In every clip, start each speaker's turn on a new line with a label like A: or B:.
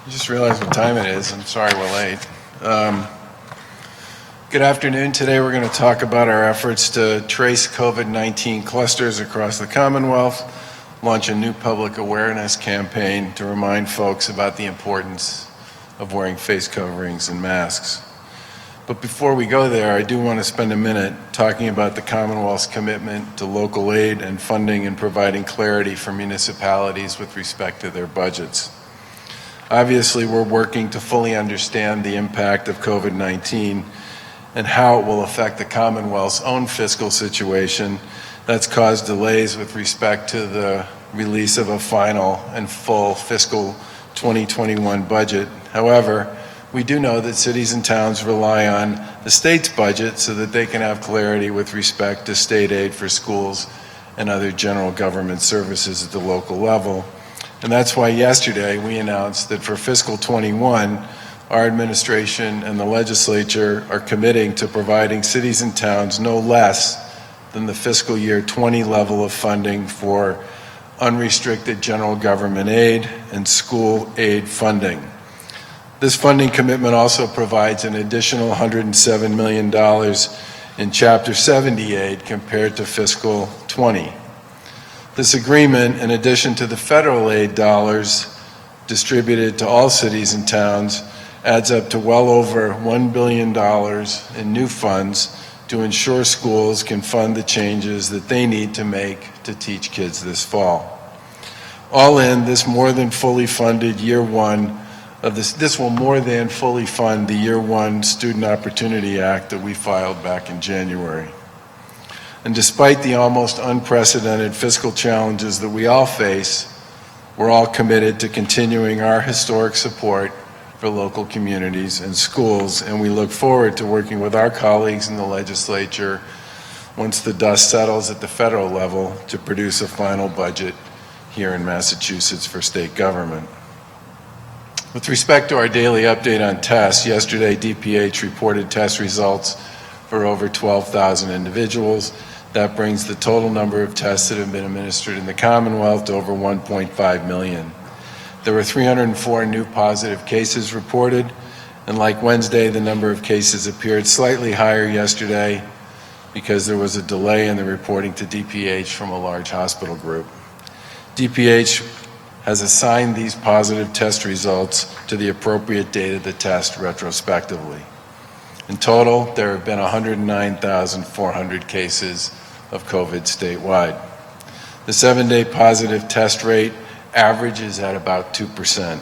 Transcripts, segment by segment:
A: I just realized what time it is. I'm sorry we're late. Good afternoon. Today we're going to talk about our efforts to trace COVID-19 clusters across the Commonwealth, launch a new public awareness campaign to remind folks about the importance of wearing face coverings and masks. But before we go there, I do want to spend a minute talking about the Commonwealth's commitment to local aid and funding and providing clarity for municipalities with respect to their budgets. Obviously, we're working to fully understand the impact of COVID-19 and how it will affect the Commonwealth's own fiscal situation. That's caused delays with respect to the release of a final and full fiscal 2021 budget. However, we do know that cities and towns rely on the state's budget so that they can have clarity with respect to state aid for schools and other general government services at the local level. And that's why yesterday we announced that for fiscal 21, our administration and the legislature are committing to providing cities and towns no less than the fiscal year 20 level of funding for unrestricted general government aid and school aid funding. This funding commitment also provides an additional $107 million in Chapter 70 aid compared to fiscal 20. This agreement, in addition to the federal aid dollars distributed to all cities and towns, adds up to well over $1 billion in new funds to ensure schools can fund the changes that they need to make to teach kids this fall. All in, this will more than fully fund the Year 1 Student Opportunity Act that we filed back in January. And despite the almost unprecedented fiscal challenges that we all face, we're all committed to continuing our historic support for local communities and schools, and we look forward to working with our colleagues in the legislature once the dust settles at the federal level to produce a final budget here in Massachusetts for state government. With respect to our daily update on tests, yesterday DPH reported test results for over 12,000 individuals. That brings the total number of tests that have been administered in the Commonwealth to over 1.5 million. There were 304 new positive cases reported, and like Wednesday, the number of cases appeared slightly higher yesterday because there was a delay in the reporting to DPH from a large hospital group. DPH has assigned these positive test results to the appropriate date of the test retrospectively. In total, there have been 109,400 cases of COVID statewide. The 7-day positive test rate averages at about 2%.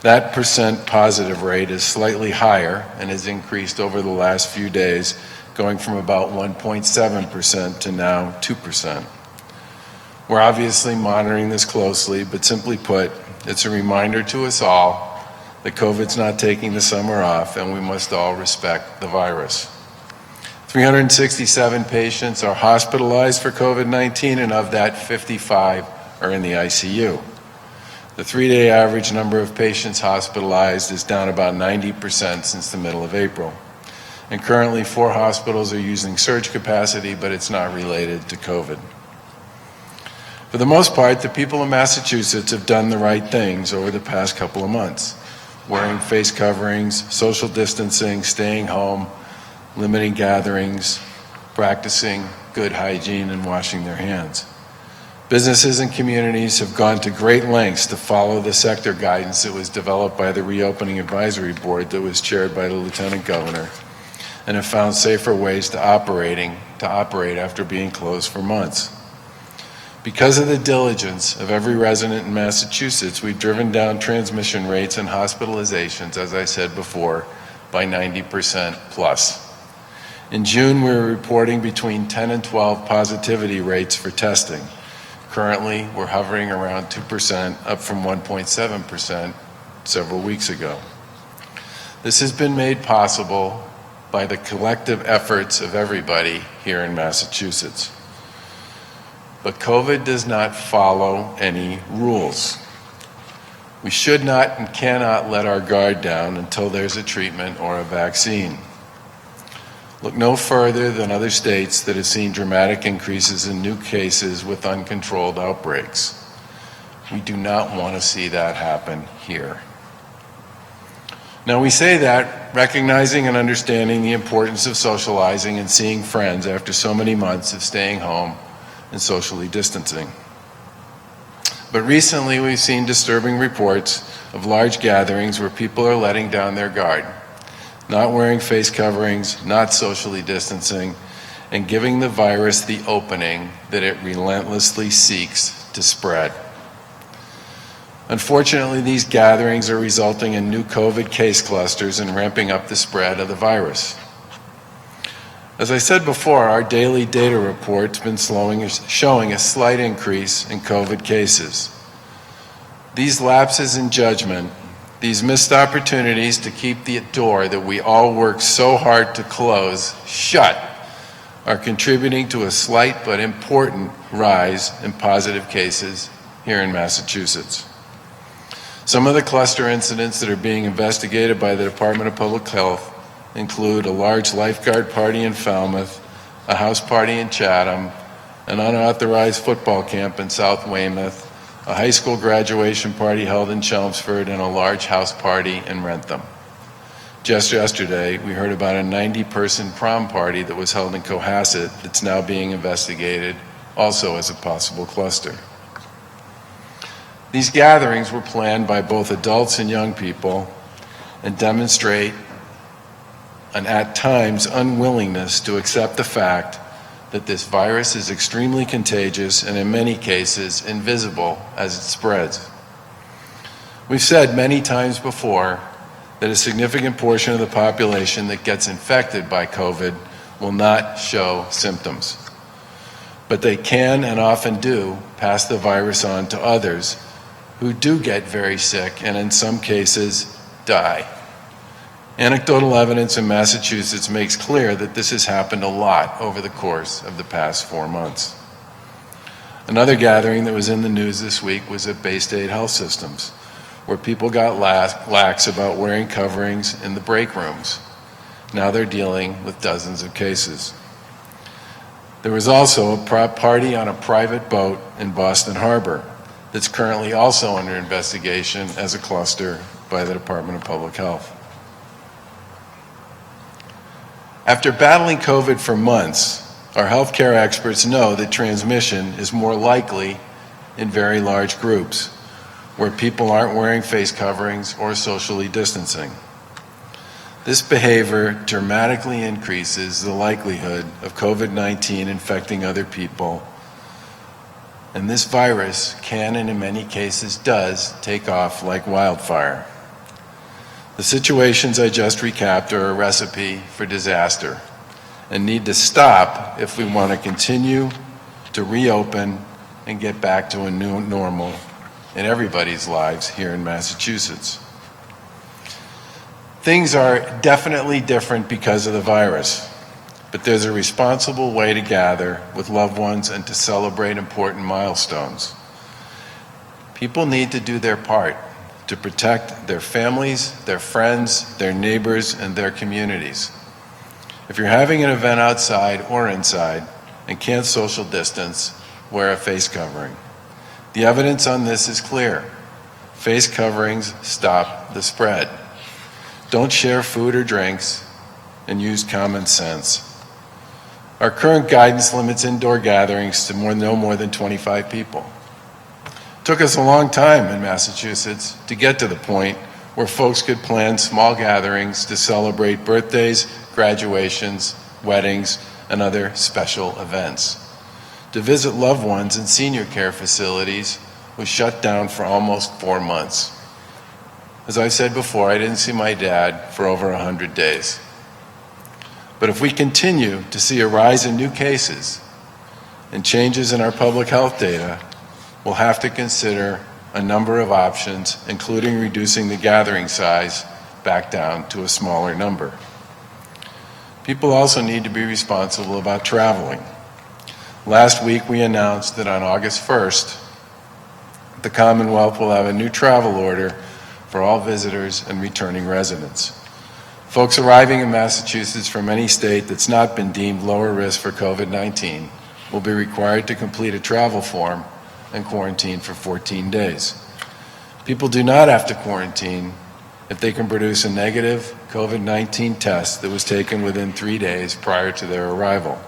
A: That percent positive rate is slightly higher and has increased over the last few days, going from about 1.7% to now 2%. We're obviously monitoring this closely, but simply put, it's a reminder to us all that COVID's not taking the summer off and we must all respect the virus. 367 patients are hospitalized for COVID-19, and of that, 55 are in the ICU. The 3-day average number of patients hospitalized is down about 90% since the middle of April. And currently 4 hospitals are using surge capacity, but it's not related to COVID. For the most part, the people of Massachusetts have done the right things over the past couple of months, wearing face coverings, social distancing, staying home, limiting gatherings, practicing good hygiene, and washing their hands. Businesses and communities have gone to great lengths to follow the sector guidance that was developed by the Reopening Advisory Board that was chaired by the Lieutenant Governor, and have found safer ways to operate after being closed for months. Because of the diligence of every resident in Massachusetts, we've driven down transmission rates and hospitalizations, as I said before, by 90% plus. In June, we were reporting between 10 and 12 positivity rates for testing. Currently, we're hovering around 2%, up from 1.7% several weeks ago. This has been made possible by the collective efforts of everybody here in Massachusetts. But COVID does not follow any rules. We should not and cannot let our guard down until there's a treatment or a vaccine. Look no further than other states that have seen dramatic increases in new cases with uncontrolled outbreaks. We do not want to see that happen here. Now, we say that recognizing and understanding the importance of socializing and seeing friends after so many months of staying home and socially distancing. But recently, we've seen disturbing reports of large gatherings where people are letting down their guard, not wearing face coverings, not socially distancing, and giving the virus the opening that it relentlessly seeks to spread. Unfortunately, these gatherings are resulting in new COVID case clusters and ramping up the spread of the virus. As I said before, our daily data report's been showing a slight increase in COVID cases. These lapses in judgment, these missed opportunities to keep the door that we all work so hard to close shut, are contributing to a slight but important rise in positive cases here in Massachusetts. Some of the cluster incidents that are being investigated by the Department of Public Health include a large lifeguard party in Falmouth, a house party in Chatham, an unauthorized football camp in South Weymouth, a high school graduation party held in Chelmsford, and a large house party in Rentham. Just yesterday, we heard about a 90-person prom party that was held in Cohasset that's now being investigated, also as a possible cluster. These gatherings were planned by both adults and young people and demonstrate an at times unwillingness to accept the fact that this virus is extremely contagious and in many cases invisible as it spreads. We've said many times before that a significant portion of the population that gets infected by COVID will not show symptoms, but they can and often do pass the virus on to others who do get very sick and in some cases die. Anecdotal evidence in Massachusetts makes clear that this has happened a lot over the course of the past 4 months. Another gathering that was in the news this week was at Bay State Health Systems, where people got lax about wearing coverings in the break rooms. Now they're dealing with dozens of cases. There was also a party on a private boat in Boston Harbor that's currently also under investigation as a cluster by the Department of Public Health. After battling COVID for months, our healthcare experts know that transmission is more likely in very large groups, where people aren't wearing face coverings or socially distancing. This behavior dramatically increases the likelihood of COVID-19 infecting other people, and this virus can, and in many cases does, take off like wildfire. The situations I just recapped are a recipe for disaster and need to stop if we want to continue to reopen and get back to a new normal in everybody's lives here in Massachusetts. Things are definitely different because of the virus, but there's a responsible way to gather with loved ones and to celebrate important milestones. People need to do their part to protect their families, their friends, their neighbors, and their communities. If you're having an event outside or inside and can't social distance, wear a face covering. The evidence on this is clear. Face coverings stop the spread. Don't share food or drinks, and use common sense. Our current guidance limits indoor gatherings to no more than 25 people. It took us a long time in Massachusetts to get to the point where folks could plan small gatherings to celebrate birthdays, graduations, weddings, and other special events. To visit loved ones in senior care facilities was shut down for almost 4 months. As I said before, I didn't see my dad for over 100 days. But if we continue to see a rise in new cases and changes in our public health data, we'll have to consider a number of options, including reducing the gathering size back down to a smaller number. People also need to be responsible about traveling. Last week we announced that on August 1st, the Commonwealth will have a new travel order for all visitors and returning residents. Folks arriving in Massachusetts from any state that's not been deemed lower risk for COVID-19 will be required to complete a travel form and quarantine for 14 days. People do not have to quarantine if they can produce a negative COVID-19 test that was taken within 3 days prior to their arrival.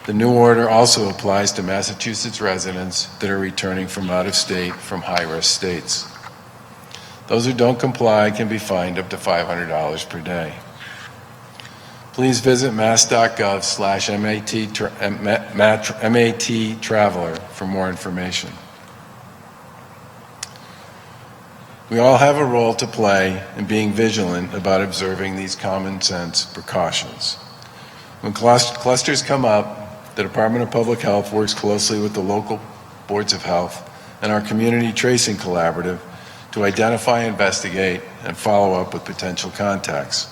A: The new order also applies to Massachusetts residents that are returning from out of state from high-risk states. Those who don't comply can be fined up to $500 per day. Please visit mass.gov/MAT Traveler for more information. We all have a role to play in being vigilant about observing these common sense precautions. When clusters come up, the Department of Public Health works closely with the local boards of health and our community tracing collaborative to identify, investigate, and follow up with potential contacts.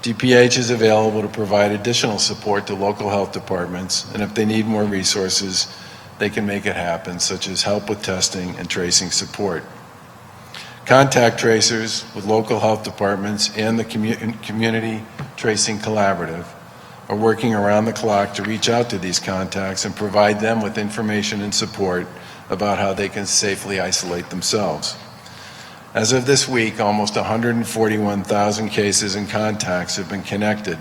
A: DPH is available to provide additional support to local health departments, and if they need more resources, they can make it happen, such as help with testing and tracing support. Contact tracers with local health departments and the community tracing collaborative are working around the clock to reach out to these contacts and provide them with information and support about how they can safely isolate themselves. As of this week, almost 141,000 cases and contacts have been connected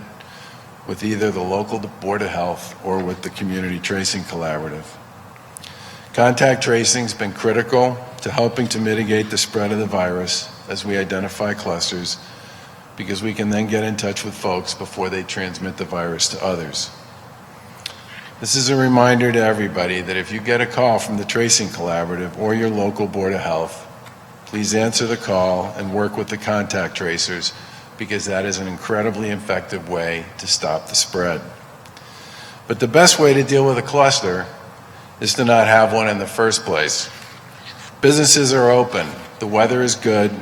A: with either the local Board of Health or with the Community Tracing Collaborative. Contact tracing has been critical to helping to mitigate the spread of the virus as we identify clusters, because we can then get in touch with folks before they transmit the virus to others. This is a reminder to everybody that if you get a call from the Tracing Collaborative or your local Board of Health, please answer the call and work with the contact tracers, because that is an incredibly effective way to stop the spread. But the best way to deal with a cluster is to not have one in the first place. Businesses are open, the weather is good,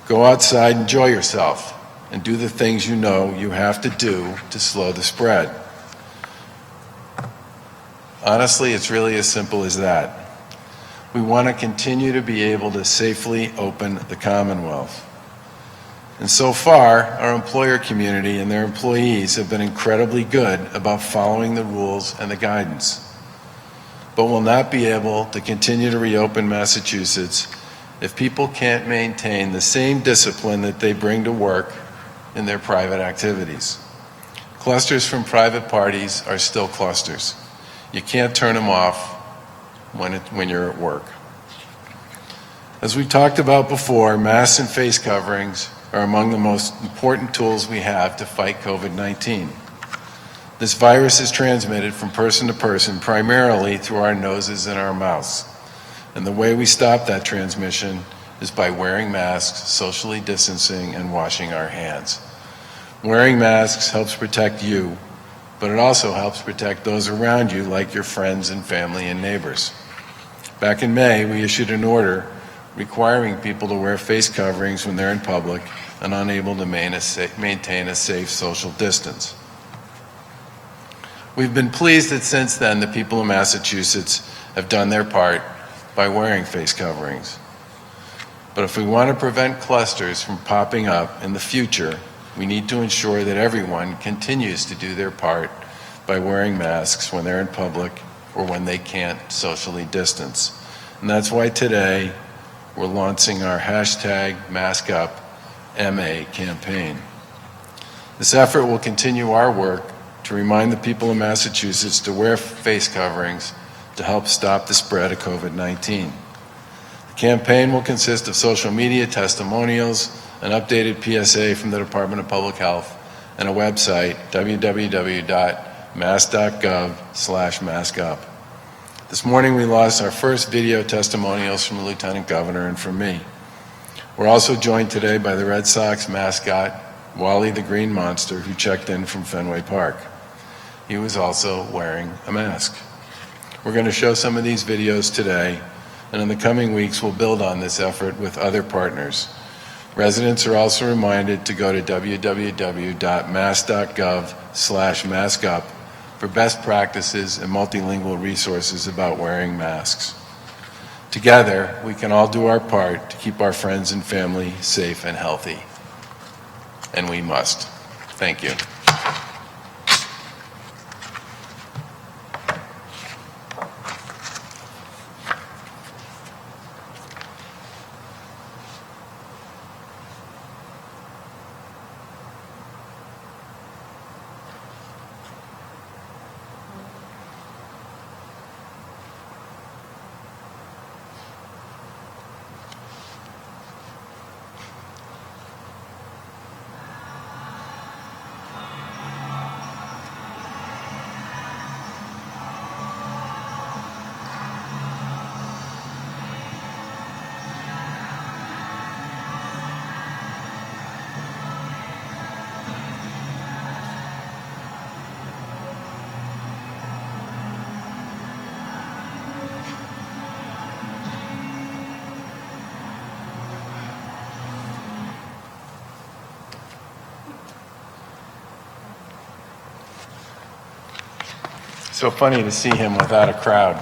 A: go outside, enjoy yourself, and do the things you know you have to do to slow the spread. Honestly, it's really as simple as that. We want to continue to be able to safely open the Commonwealth. And so far, our employer community and their employees have been incredibly good about following the rules and the guidance. But we'll not be able to continue to reopen Massachusetts if people can't maintain the same discipline that they bring to work in their private activities. Clusters from private parties are still clusters. You can't turn them off when you're at work. As we talked about before, masks and face coverings are among the most important tools we have to fight COVID-19. This virus is transmitted from person to person primarily through our noses and our mouths. And the way we stop that transmission is by wearing masks, socially distancing, and washing our hands. Wearing masks helps protect you, but it also helps protect those around you, like your friends and family and neighbors. Back in May, we issued an order requiring people to wear face coverings when they're in public and unable to maintain a safe social distance. We've been pleased that since then the people of Massachusetts have done their part by wearing face coverings. But if we want to prevent clusters from popping up in the future, we need to ensure that everyone continues to do their part by wearing masks when they're in public or when they can't socially distance. And that's why today we're launching our #MaskUpMA campaign. This effort will continue our work to remind the people of Massachusetts to wear face coverings to help stop the spread of COVID-19. The campaign will consist of social media testimonials, an updated PSA from the Department of Public Health, and a website, www.mass.gov/maskup. This morning we launched our first video testimonials from the Lieutenant Governor and from me. We're also joined today by the Red Sox mascot, Wally the Green Monster, who checked in from Fenway Park. He was also wearing a mask. We're going to show some of these videos today, and in the coming weeks we'll build on this effort with other partners. Residents are also reminded to go to www.mass.gov/maskup for best practices and multilingual resources about wearing masks. Together, we can all do our part to keep our friends and family safe and healthy. And we must. Thank you. So funny to see him without a crowd.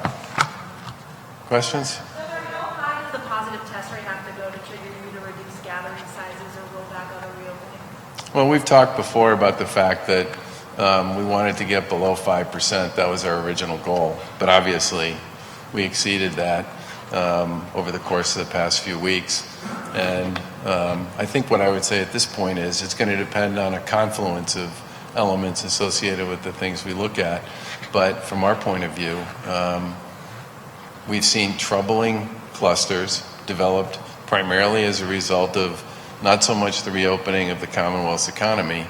A: Questions?
B: How high does the positive test rate have to go to trigger you to reduce gathering sizes or roll back other reopening?
A: Well, we've talked before about the fact that we wanted to get below 5%. That was our original goal. But obviously, we exceeded that over the course of the past few weeks. And I think what I would say at this point is it's going to depend on a confluence of elements associated with the things we look at. But from our point of view, we've seen troubling clusters developed primarily as a result of not so much the reopening of the Commonwealth's economy,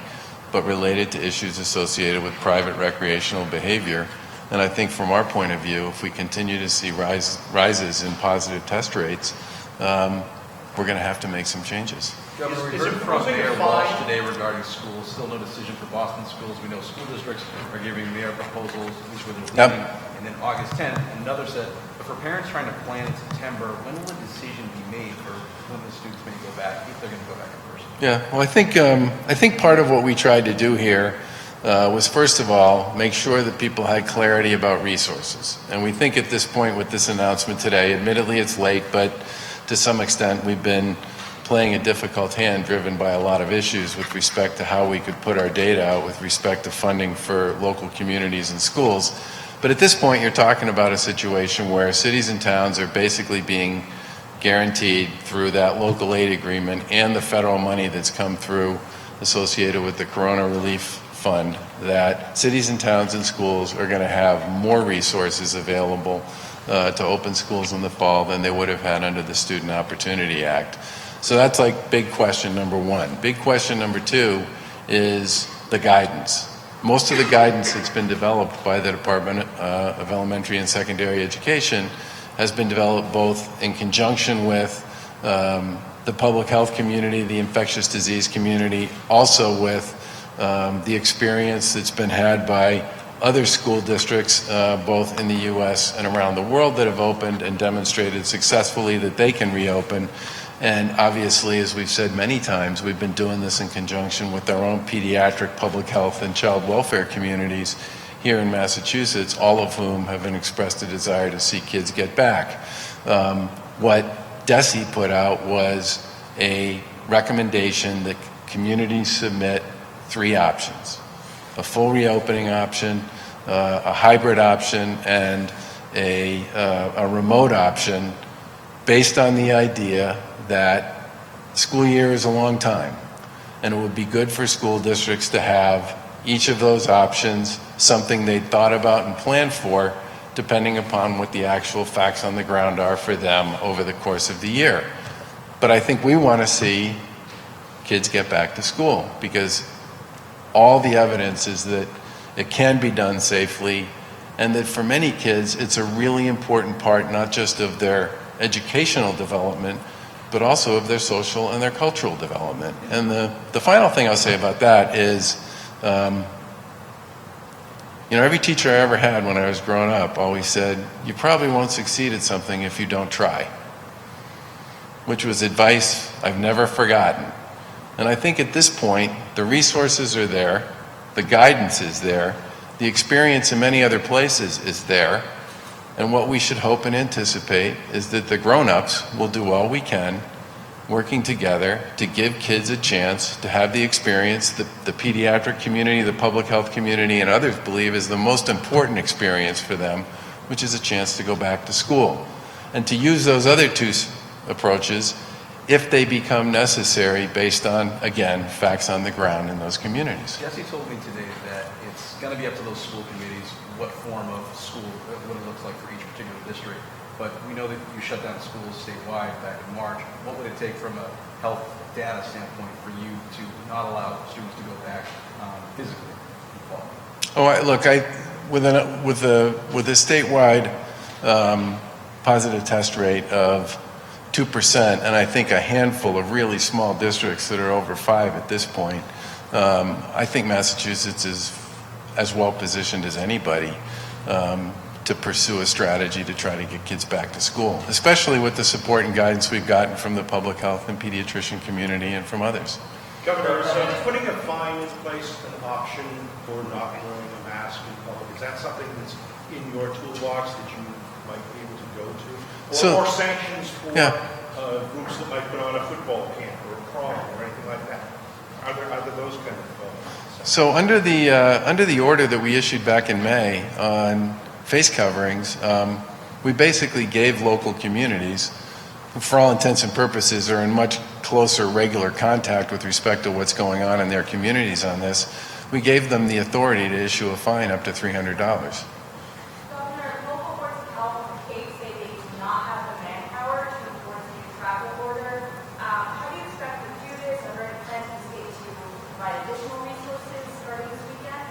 A: but related to issues associated with private recreational behavior. And I think from our point of view, if we continue to see rises in positive test rates, we're going to have to make some changes.
C: Governor, we heard from Mayor Walsh today regarding schools. Still no decision for Boston schools. We know school districts are giving their proposals, at least within the meeting. And then August 10th, another said, but for parents trying to plan in September, when will a decision be made for when the students may go back, if they're going to go back in person?
A: Yeah, well, I think part of what we tried to do here was, first of all, make sure that people had clarity about resources. And we think at this point with this announcement today, admittedly it's late, but to some extent we've been playing a difficult hand driven by a lot of issues with respect to how we could put our data out with respect to funding for local communities and schools. But at this point, you're talking about a situation where cities and towns are basically being guaranteed through that local aid agreement and the federal money that's come through associated with the Corona Relief Fund, that cities and towns and schools are going to have more resources available to open schools in the fall than they would have had under the Student Opportunity Act. So that's like big question number one. Big question number two is the guidance. Most of the guidance that's been developed by the Department of Elementary and Secondary Education has been developed both in conjunction with the public health community, the infectious disease community, also with the experience that's been had by other school districts, both in the U.S. and around the world, that have opened and demonstrated successfully that they can reopen. And obviously, as we've said many times, we've been doing this in conjunction with our own pediatric, public health, and child welfare communities here in Massachusetts, all of whom have expressed a desire to see kids get back. What DESE put out was a recommendation that communities submit 3 options: a full reopening option, a hybrid option, and a remote option, based on the idea that school year is a long time, and it would be good for school districts to have each of those options something they thought about and planned for, depending upon what the actual facts on the ground are for them over the course of the year. But I think we want to see kids get back to school, because all the evidence is that it can be done safely, and that for many kids it's a really important part not just of their educational development, but also of their social and their cultural development. And the final thing I'll say about that is, every teacher I ever had when I was growing up always said, you probably won't succeed at something if you don't try, which was advice I've never forgotten. And I think at this point, the resources are there, the guidance is there, the experience in many other places is there, and what we should hope and anticipate is that the grown-ups will do all we can, working together to give kids a chance to have the experience that the pediatric community, the public health community, and others believe is the most important experience for them, which is a chance to go back to school. And to use those other 2 approaches if they become necessary based on, again, facts on the ground in those communities.
C: Jesse told me today that it's going to be up to those school committees what form of school, what it looks like for each particular district. But we know that you shut down schools statewide back in March. What would it take from a health data standpoint for you to not allow students to go back physically in the fall?
A: With a statewide positive test rate of 2%, and I think a handful of really small districts that are over 5 at this point, I think Massachusetts is as well positioned as anybody to pursue a strategy to try to get kids back to school, especially with the support and guidance we've gotten from the public health and pediatrician community and from others.
D: Governor, so putting a fine in place an option for not wearing a mask mask in public? Is that something that's in your toolbox that you might be able to go to? Or sanctions for groups that might put on a football camp or a prom or anything like that? Are there those kind of
A: So under the order that we issued back in May on face coverings, we basically gave local communities, who for all intents and purposes are in much closer regular contact with respect to what's going on in their communities on this, we gave them the authority to issue a fine up to $300.
B: Governor, local boards of health states say they do not have the manpower to enforce new travel orders. How do you expect to do this? Are there any plans for the state to provide additional resources starting this weekend?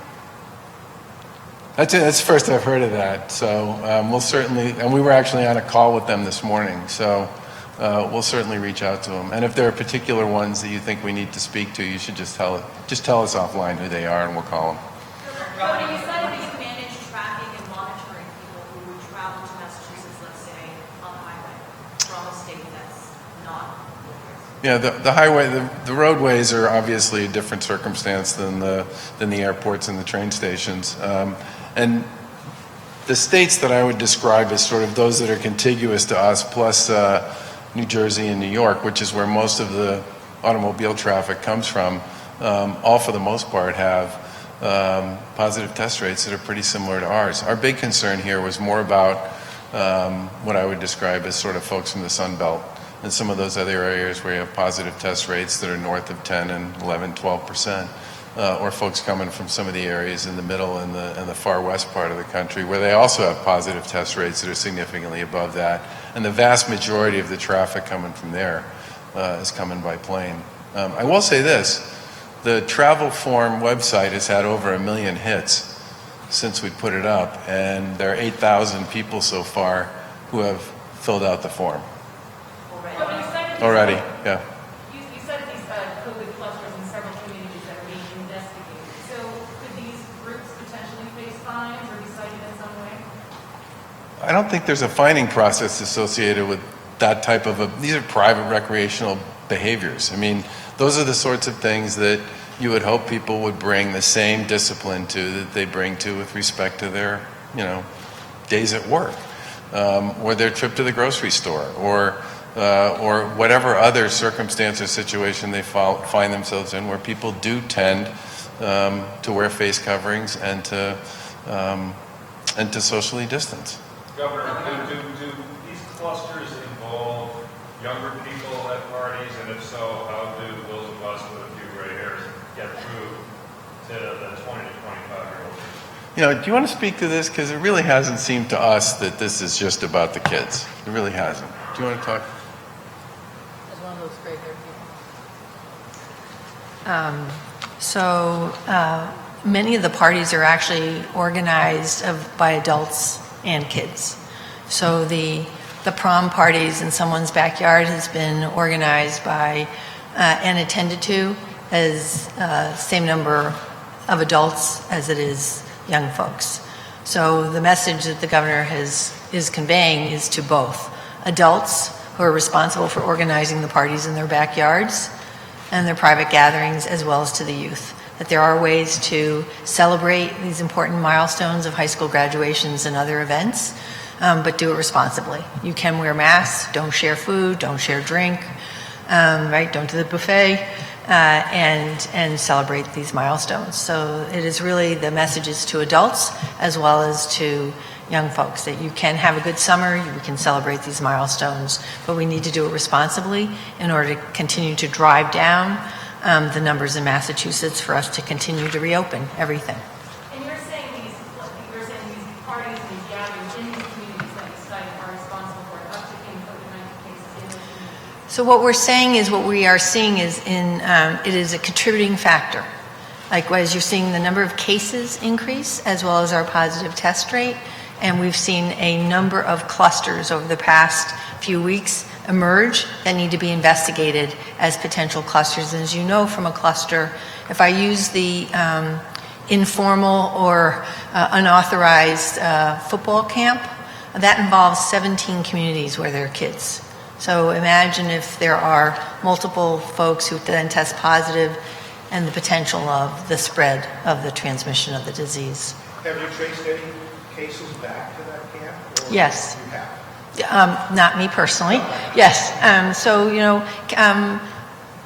A: That's the first I've heard of that. So we'll certainly, and we were actually on a call with them this morning. So we'll certainly reach out to them. And if there are particular ones that you think we need to speak to, you should just tell us offline who they are, and we'll call them.
E: Governor, you said that you manage tracking and monitoring people who would travel to Massachusetts, let's say, on the highway from a state that's not yours.
A: Yeah, the highway, the roadways are obviously a different circumstance than the airports and the train stations. And the states that I would describe as sort of those that are contiguous to us, plus New Jersey and New York, which is where most of the automobile traffic comes from, all for the most part have positive test rates that are pretty similar to ours. Our big concern here was more about what I would describe as sort of folks from the Sun Belt and some of those other areas where you have positive test rates that are north of 10 and 11, 12%. Or folks coming from some of the areas in the middle and the far west part of the country where they also have positive test rates that are significantly above that. And the vast majority of the traffic coming from there is coming by plane. I will say this, the travel form website has had over 1 million hits since we put it up, and there are 8,000 people so far who have filled out the form. Already, yeah.
B: You said these COVID clusters in several communities that are being investigated. So could these groups potentially face fines or be cited in some way?
A: I don't think there's a fining process associated with that type of these are private recreational behaviors. I mean, those are the sorts of things that you would hope people would bring the same discipline to that they bring to with respect to their, days at work, or their trip to the grocery store, or whatever other circumstance or situation they find themselves in, where people do tend to wear face coverings and to socially distance.
F: Governor, do these clusters involve younger people at parties, and if so, how do those of us with a few gray hairs get through to the 20 to 25-year-olds?
A: Do you want to speak to this? Because it really hasn't seemed to us that this is just about the kids. It really hasn't. Do you want to talk?
E: As one of those gray haired
G: people. Many of the parties are actually organized by adults and kids. So the prom parties in someone's backyard has been organized by and attended to as same number of adults as it is young folks. So the message that the governor is conveying is to both adults who are responsible for organizing the parties in their backyards and their private gatherings, as well as to the youth, that there are ways to celebrate these important milestones of high school graduations and other events, but do it responsibly. You can wear masks, don't share food, don't share drink, right? Don't do the buffet, and celebrate these milestones. So it is really the messages to adults as well as to young folks that you can have a good summer, you can celebrate these milestones, but we need to do it responsibly in order to continue to drive down the numbers in Massachusetts for us to continue to reopen everything.
B: And you're saying these parties and these gatherings in these communities that you cited are responsible for an uptick in COVID-19 cases in those communities?
G: So what we're saying is what we are seeing is it is a contributing factor. Likewise, you're seeing the number of cases increase as well as our positive test rate. And we've seen a number of clusters over the past few weeks emerge that need to be investigated as potential clusters. And as you know from a cluster, if I use the informal or unauthorized football camp, that involves 17 communities where there are kids. So imagine if there are multiple folks who then test positive and the potential of the spread of the transmission of the disease.
D: Have you traced any cases back to that camp? Or
G: Yes.
D: You have?
G: Not me personally. Yes.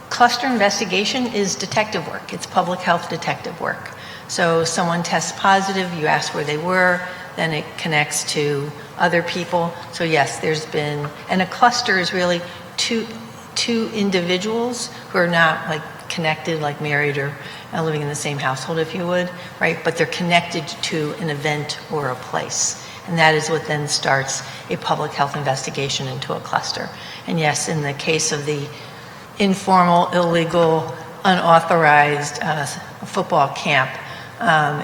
G: Cluster investigation is detective work. It's public health detective work. So someone tests positive, you ask where they were, then it connects to other people. So yes, there's been, and a cluster is really two individuals who are not like connected, like married or living in the same household, if you would, right? But they're connected to an event or a place. And that is what then starts a public health investigation into a cluster. And yes, in the case of the informal, illegal, unauthorized football camp,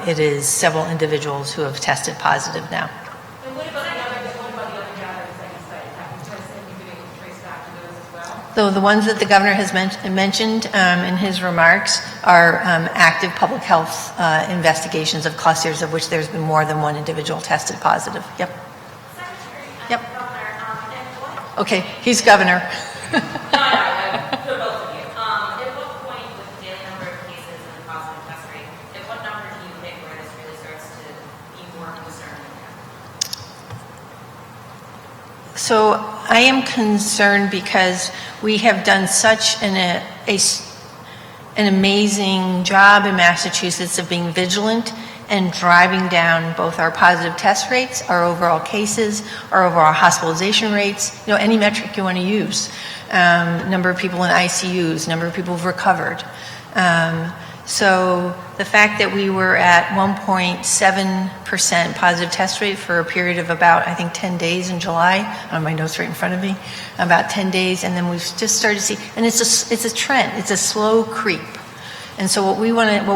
G: it is several individuals who have tested positive now.
B: And what about the other gatherings that you said? Have you been able to trace back to those as well?
G: So the ones that the governor has mentioned in his remarks are active public health investigations of clusters of which there's been more than one individual tested positive. Yep.
B: Secretary,
G: Yep.
B: Governor, and what?
G: Okay, he's governor.
B: For both of you. At what point with the daily number of cases and the positive test rate, at what number do you think where this really starts to be more concerning?
G: So I am concerned because we have done such an amazing job in Massachusetts of being vigilant and driving down both our positive test rates, our overall cases, our overall hospitalization rates, any metric you want to use. Number of people in ICUs, number of people who've recovered. So the fact that we were at 1.7% positive test rate for a period of about, I think, 10 days in July, I have my notes right in front of me, about 10 days, and then we've just started to see, and it's a trend, it's a slow creep. And so what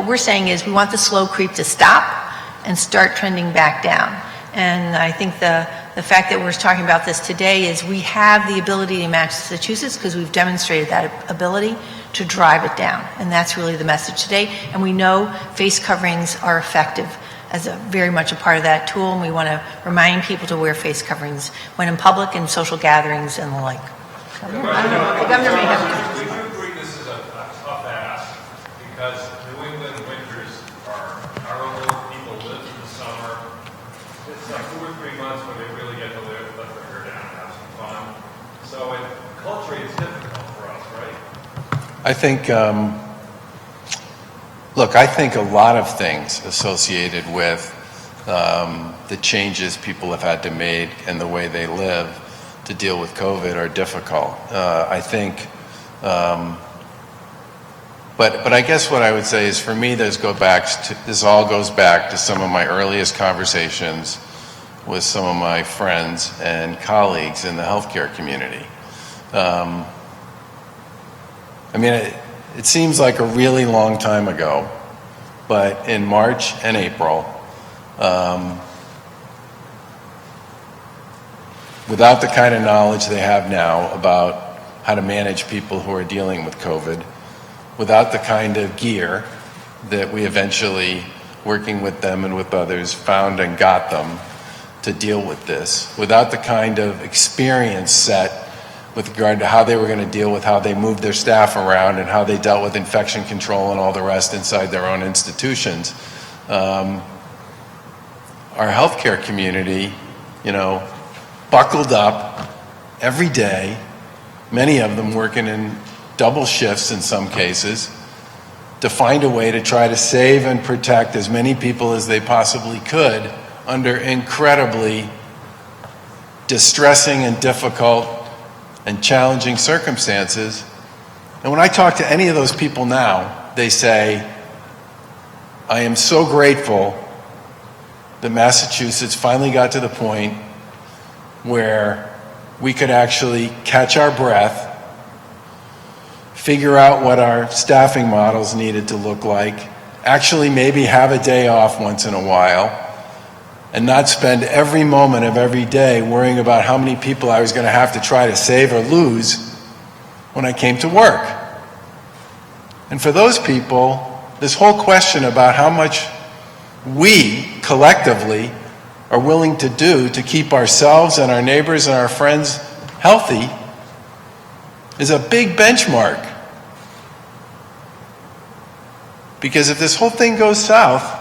G: we're saying is we want the slow creep to stop and start trending back down. And I think the fact that we're talking about this today is we have the ability in Massachusetts, because we've demonstrated that ability, to drive it down. And that's really the message today. And we know face coverings are effective as very much a part of that tool. And we want to remind people to wear face coverings when in public and social gatherings and the like. I don't know. The governor may have.
F: We do agree this is a tough ask because New England winters are horrible. People live through the summer. It's like 2 or 3 months where they really get to live, let their hair down, and have some fun. So culturally, it's difficult for us, right?
A: I think, I think a lot of things associated with the changes people have had to make and the way they live to deal with COVID are difficult. I think, but I guess what I would say is for me, this all goes back to some of my earliest conversations with some of my friends and colleagues in the healthcare community. It seems like a really long time ago, but in March and April, without the kind of knowledge they have now about how to manage people who are dealing with COVID, without the kind of gear that we eventually, working with them and with others, found and got them to deal with this, without the kind of experience set with regard to how they were going to deal with how they moved their staff around and how they dealt with infection control and all the rest inside their own institutions. Our healthcare community, buckled up every day, many of them working in double shifts in some cases, to find a way to try to save and protect as many people as they possibly could under incredibly distressing and difficult and challenging circumstances. And when I talk to any of those people now, they say, I am so grateful that Massachusetts finally got to the point where we could actually catch our breath, figure out what our staffing models needed to look like, actually maybe have a day off once in a while, and not spend every moment of every day worrying about how many people I was going to have to try to save or lose when I came to work. And for those people, this whole question about how much we collectively are willing to do to keep ourselves and our neighbors and our friends healthy is a big benchmark. Because if this whole thing goes south,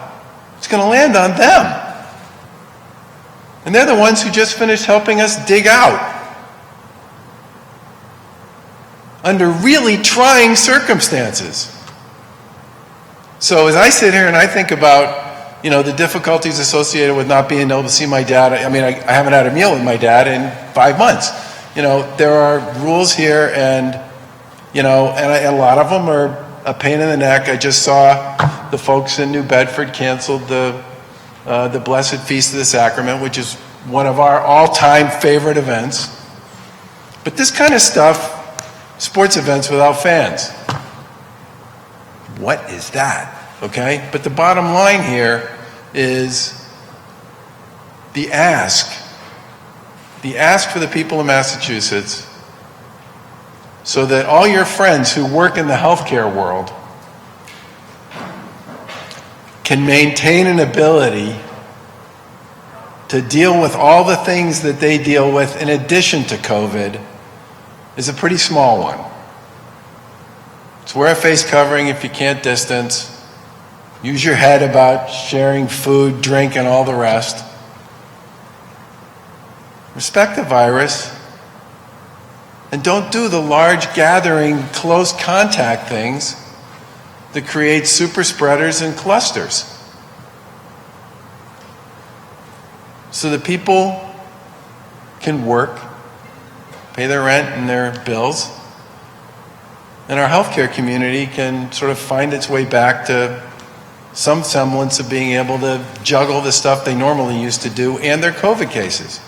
A: It's going to land on them. And they're the ones who just finished helping us dig out under really trying circumstances. So as I sit here and I think about, the difficulties associated with not being able to see my dad, I mean, I haven't had a meal with my dad in 5 months. There are rules here, and, and a lot of them are a pain in the neck. I just saw the folks in New Bedford canceled the Blessed Feast of the Sacrament, which is one of our all-time favorite events. But this kind of stuff, sports events without fans, what is that? Okay? But the bottom line here is the ask for the people of Massachusetts, so that all your friends who work in the healthcare world can maintain an ability to deal with all the things that they deal with in addition to COVID is a pretty small one. It's wear a face covering if you can't distance. Use your head about sharing food, drink, and all the rest. Respect the virus. And don't do the large gathering, close contact things that create super spreaders and clusters. So that people can work, pay their rent and their bills, and our healthcare community can sort of find its way back to some semblance of being able to juggle the stuff they normally used to do and their COVID cases.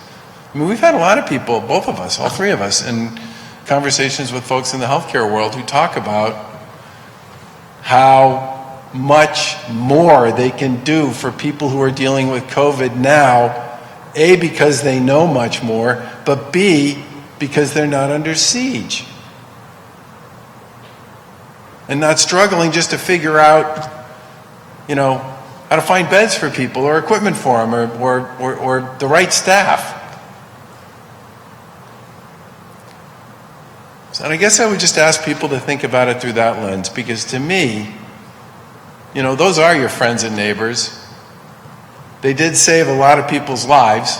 A: I mean, we've had a lot of people, both of us, all three of us, in conversations with folks in the healthcare world who talk about how much more they can do for people who are dealing with COVID now, A, because they know much more, but B, because they're not under siege. And not struggling just to figure out, how to find beds for people or equipment for them or the right staff. So, and I guess I would just ask people to think about it through that lens, because to me, those are your friends and neighbors. They did save a lot of people's lives.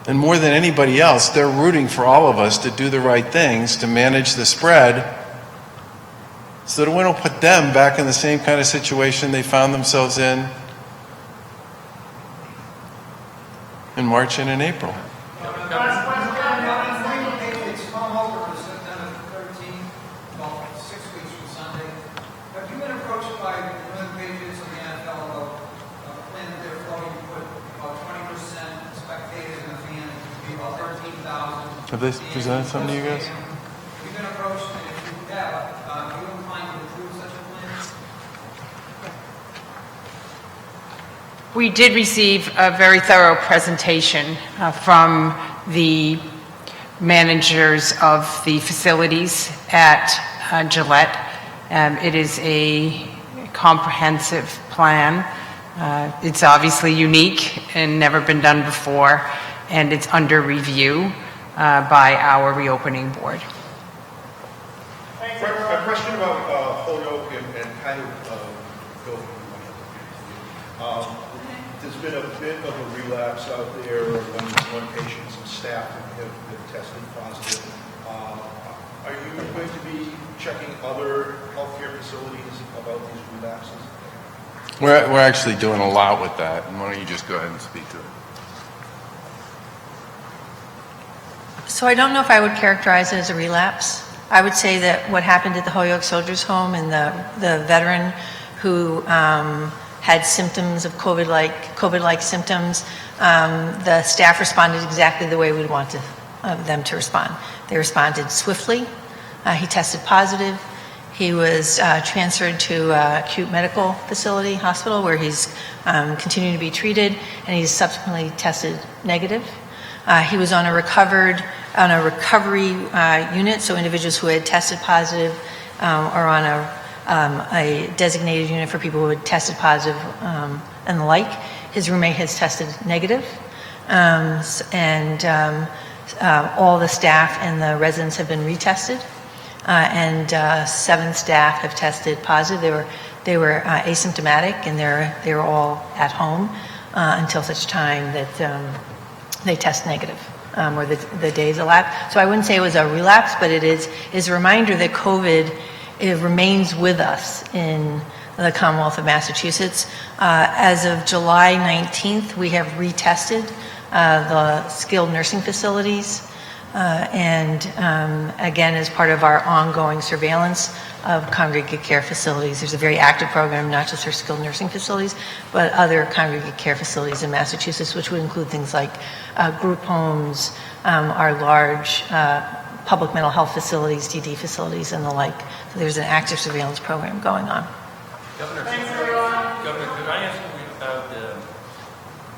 A: And more than anybody else, they're rooting for all of us to do the right things to manage the spread, so that we don't put them back in the same kind of situation they found themselves in March and in April.
H: It's Commonwealth on September 13th, about 6 weeks from Sunday. Have you been approached by the Patriots and the NFL about a plan that they're floating to put about 20% spectators in the fan, it would be about 13,000?
A: Have they presented something to you guys?
H: Have you been approached, and if you have, are you inclined to approve such a plan?
I: We did receive a very thorough presentation from the managers of the facilities at Gillette. It is a comprehensive plan. It's obviously unique and never been done before, and it's under review by our reopening board.
D: A question about Holyoke and kind of go there's been a bit of a relapse out there. One patient and staff have tested positive. Are you going to be checking other healthcare facilities about these relapses?
A: We're actually doing a lot with that. And why don't you just go ahead and speak to it?
G: So I don't know if I would characterize it as a relapse. I would say that what happened at the Holyoke Soldiers Home and the veteran who had symptoms of COVID-like symptoms, the staff responded exactly the way we'd want them to respond. They responded swiftly. He tested positive. He was transferred to acute medical facility, hospital, where he's continuing to be treated, and he's subsequently tested negative. He was on a recovery unit, so individuals who had tested positive are on a designated unit for people who had tested positive and the like. His roommate has tested negative, and all the staff and the residents have been retested, and 7 staff have tested positive. they were asymptomatic, and they were all at home until such time that they test negative, or the days elapsed. So I wouldn't say it was a relapse, but it is a reminder that COVID, it remains with us in the Commonwealth of Massachusetts. As of July 19th, we have retested the skilled nursing facilities, and again, as part of our ongoing surveillance of congregate care facilities. There's a very active program, not just for skilled nursing facilities, but other congregate care facilities in Massachusetts, which would include things like group homes, our large public mental health facilities, DD facilities, and the like. So there's an active surveillance program going on.
J: Governor, could I ask you about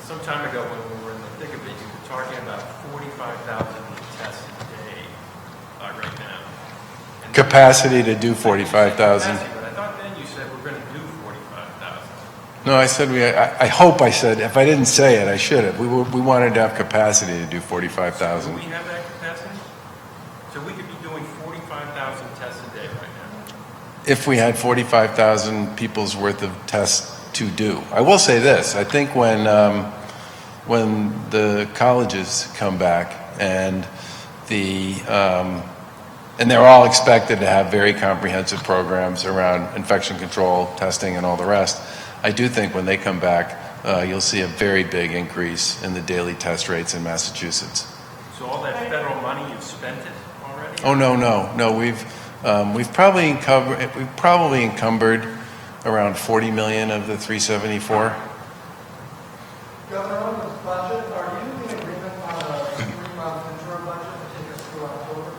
J: some time ago when we were in the thick of it, you were talking about 45,000 tests a day right now. And
A: Capacity to do 45,000.
J: But I thought then you said we're going to do 45,000.
A: No, I said I hope I said, if I didn't say it, I should have. We wanted to have capacity to do 45,000.
J: Do we have that capacity? So we could be doing 45,000 tests a day right now.
A: If we had 45,000 people's worth of tests to do. I will say this, I think when the colleges come back and they're all expected to have very comprehensive programs around infection control, testing, and all the rest, I do think when they come back, you'll see a very big increase in the daily test rates in Massachusetts.
J: So all that federal money, you've spent it already?
A: Oh, no, we've probably encumbered around 40 million of the 374.
H: Governor, on this budget, are you in agreement on a 3-month interim budget to take us through October?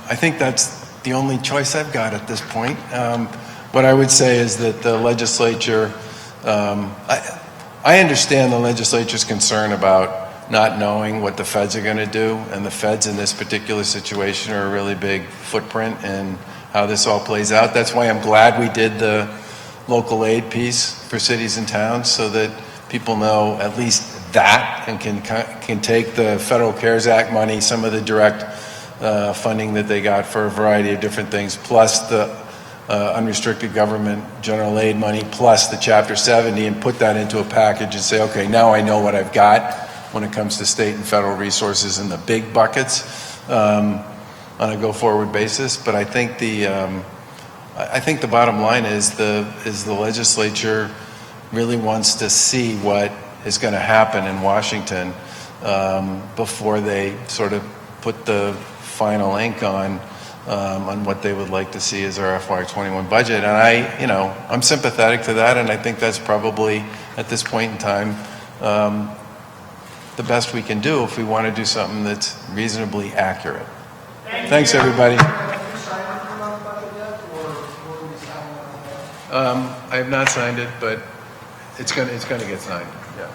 A: I think that's the only choice I've got at this point. What I would say is that the legislature, I understand the legislature's concern about not knowing what the feds are going to do, and the feds in this particular situation are a really big footprint in how this all plays out. That's why I'm glad we did the local aid piece for cities and towns, so that people know at least that and can take the Federal CARES Act money, some of the direct funding that they got for a variety of different things, plus the unrestricted government general aid money, plus the Chapter 70, and put that into a package and say, okay, now I know what I've got when it comes to state and federal resources in the big buckets on a go-forward basis. But I think the bottom line is the legislature really wants to see what is going to happen in Washington before they sort of put the final ink on what they would like to see as our FY21 budget. And I'm sympathetic to that, and I think that's probably at this point in time the best we can do if we want to do something that's reasonably accurate. Thanks, everybody. I have not signed it, but it's going to get signed. Yeah.